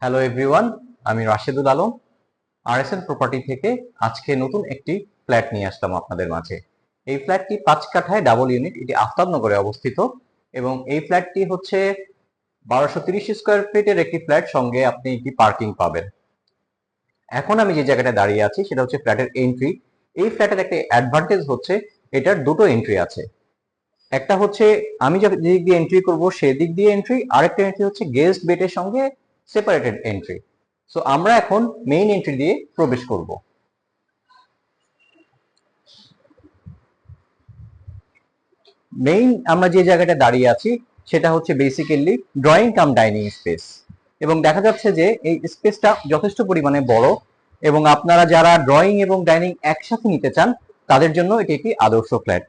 Hello everyone, আমি Rashedul Alam RSL property থেকে আজকে নতুন একটি ফ্ল্যাট নিয়ে আসলাম আপনাদের মাঝে। এই ফ্ল্যাটটি 5 কাঠায় ডাবল ইউনিট, এটি আফতাবনগরে অবস্থিত এবং এই ফ্ল্যাটটি হচ্ছে 1230 স্কোয়ার ফিটের একটি ফ্ল্যাট, সঙ্গে আপনি একটি পার্কিং পাবেন। এখন আমি যে জায়গাটা দাঁড়িয়ে আছি সেটা হচ্ছে ফ্ল্যাটের এন্ট্রি। এই ফ্ল্যাটের একটা অ্যাডভান্টেজ হচ্ছে এটার দুটো এন্ট্রি আছে। একটা হচ্ছে আমি যে দিক দিয়ে এন্ট্রি করব সেদিক দিয়ে এন্ট্রি, আরেকটা এন্ট্রি হচ্ছে গেস্ট বেডের সঙ্গে সেপারেটেড এন্ট্রি। সো আমরা এখন মেইন এন্ট্রি দিয়ে প্রবেশ করব। আমরা যে জায়গাটা দাঁড়িয়ে আছি সেটা হচ্ছে basically drawing cum dining space, এবং দেখা যাচ্ছে যে এই স্পেসটা যথেষ্ট পরিমাণে বড়, এবং আপনারা যারা ড্রয়িং এবং ডাইনিং একসাথে নিতে চান তাদের জন্য এটি একটি আদর্শ ফ্ল্যাট।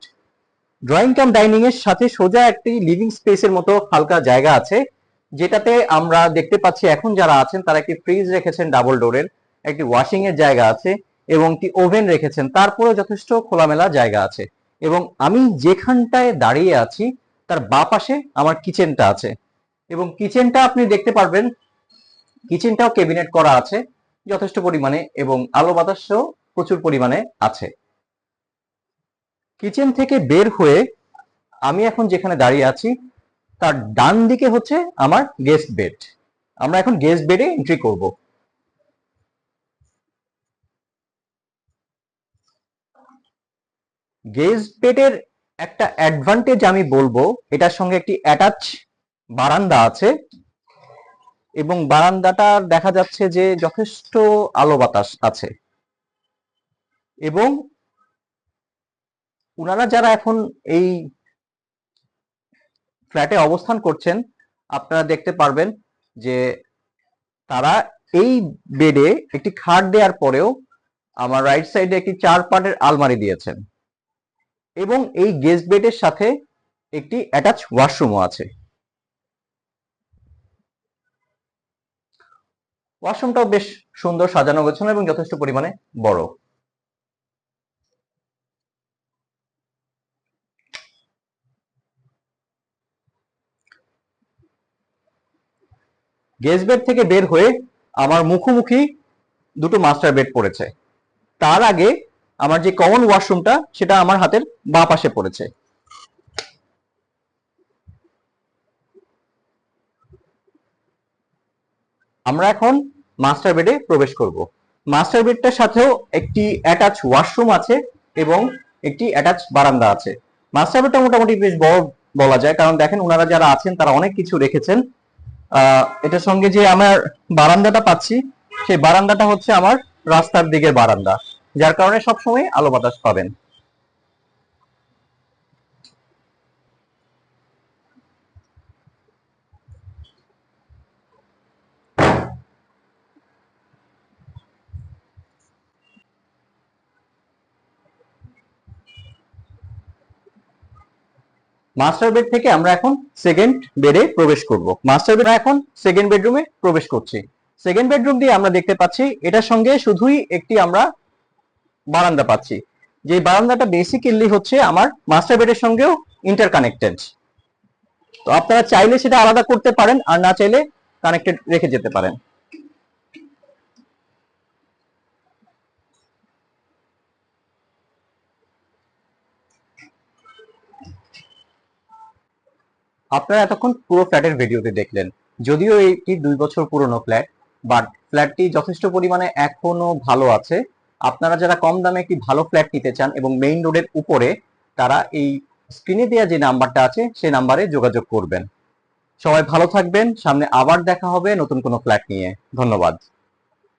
ড্রয়িং কাম ডাইনিং এর সাথে সোজা একটি লিভিং স্পেসের মতো হালকা জায়গা আছে, যেটাতে আমরা দেখতে পাচ্ছি এখন যারা আছেন তারা একটি ফ্রিজ রেখেছেন ডাবল ডোরের, একটি ওয়াশিং এর জায়গা আছে এবং একটি ওভেন রেখেছেন, তারপরে যথেষ্ট খোলামেলা জায়গা আছে। এবং আমি যেখানটায় দাঁড়িয়ে আছি তার বাঁ পাশে আমার কিচেনটা আছে, এবং কিচেনটা আপনি দেখতে পারবেন কিচেনটাও ক্যাবিনেট করা আছে যথেষ্ট পরিমাণে, এবং আলো বাতাসও প্রচুর পরিমাণে আছে। কিচেন থেকে বের হয়ে আমি এখন যেখানে দাঁড়িয়ে আছি তার ডান দিকে হচ্ছে আমার গেস্ট বেড। আমরা এখন গেস্ট বেডে এন্ট্রি করব। গেস্ট বেডের একটা অ্যাডভান্টেজ আমি বলবো, এটার সঙ্গে একটি অ্যাটাচ বারান্দা আছে, এবং বারান্দাটা দেখা যাচ্ছে যে যথেষ্ট আলো বাতাস আছে। এবং ওনারা যারা এখন এই ফ্ল্যাটে অবস্থান করছেন আপনারা দেখতে পারবেন যে তারা এই বেডে একটি খাট দেওয়ার পরেও আমার রাইট সাইডে একটি 4 পার্টের আলমারি দিয়েছেন, এবং এই গেস্ট বেডের সাথে একটি অ্যাটাচ ওয়াশরুমও আছে। ওয়াশরুমটাও বেশ সুন্দর সাজানো গোছানো এবং যথেষ্ট পরিমাণে বড়। গেস্ট বেড থেকে বের হয়ে আমার মুখোমুখি দুটো মাস্টার বেড পড়েছে। তার আগে আমার যে কমন ওয়াশরুমটা সেটা আমার হাতের বাঁ পাশে পড়েছে। আমরা এখন মাস্টার বেডে প্রবেশ করব। মাস্টার বেডটার সাথেও একটি অ্যাটাচ ওয়াশরুম আছে এবং একটি অ্যাটাচ বারান্দা আছে। মাস্টার বেডটা মোটামুটি বেশ বড় বলা যায়, কারণ দেখেন ওনারা যারা আছেন তারা অনেক কিছু রেখেছেন। এটার সঙ্গে যে আমার বারান্দাটা পাচ্ছি সেই বারান্দাটা হচ্ছে আমার রাস্তার দিকের বারান্দা, যার কারণে সবসময় আলো বাতাস পাবেন। মাস্টার বেড থেকে আমরা এখন সেকেন্ড বেডে প্রবেশ করব। মাস্টার বেড এখন সেকেন্ড বেডরুমে প্রবেশ করছি। সেকেন্ড বেডরুম দিয়ে আমরা দেখতে পাচ্ছি এটার সঙ্গে শুধুই একটি আমরা বারান্দা পাচ্ছি, যে বারান্দাটা বেসিক্যালি হচ্ছে আমার মাস্টার বেডের সঙ্গেও ইন্টারকানেক্টেড। তো আপনারা চাইলে সেটা আলাদা করতে পারেন, আর না চাইলে কানেক্টেড রেখে যেতে পারেন। আপনারা এতক্ষণ পুরো ফ্ল্যাটের ভিডিওতে দেখলেন। যদিও এটি 2 বছর পুরনো ফ্ল্যাট, বাট ফ্ল্যাটটি যথেষ্ট পরিমাণে এখনো ভালো আছে। আপনারা যারা কম দামে একটি ভালো ফ্ল্যাট নিতে চান এবং মেইন রোডের উপরে, তারা এই স্ক্রিনে দেওয়া যে নাম্বারটা আছে সেই নাম্বারে যোগাযোগ করবেন। সবাই ভালো থাকবেন, সামনে আবার দেখা হবে নতুন কোনো ফ্ল্যাট নিয়ে। ধন্যবাদ।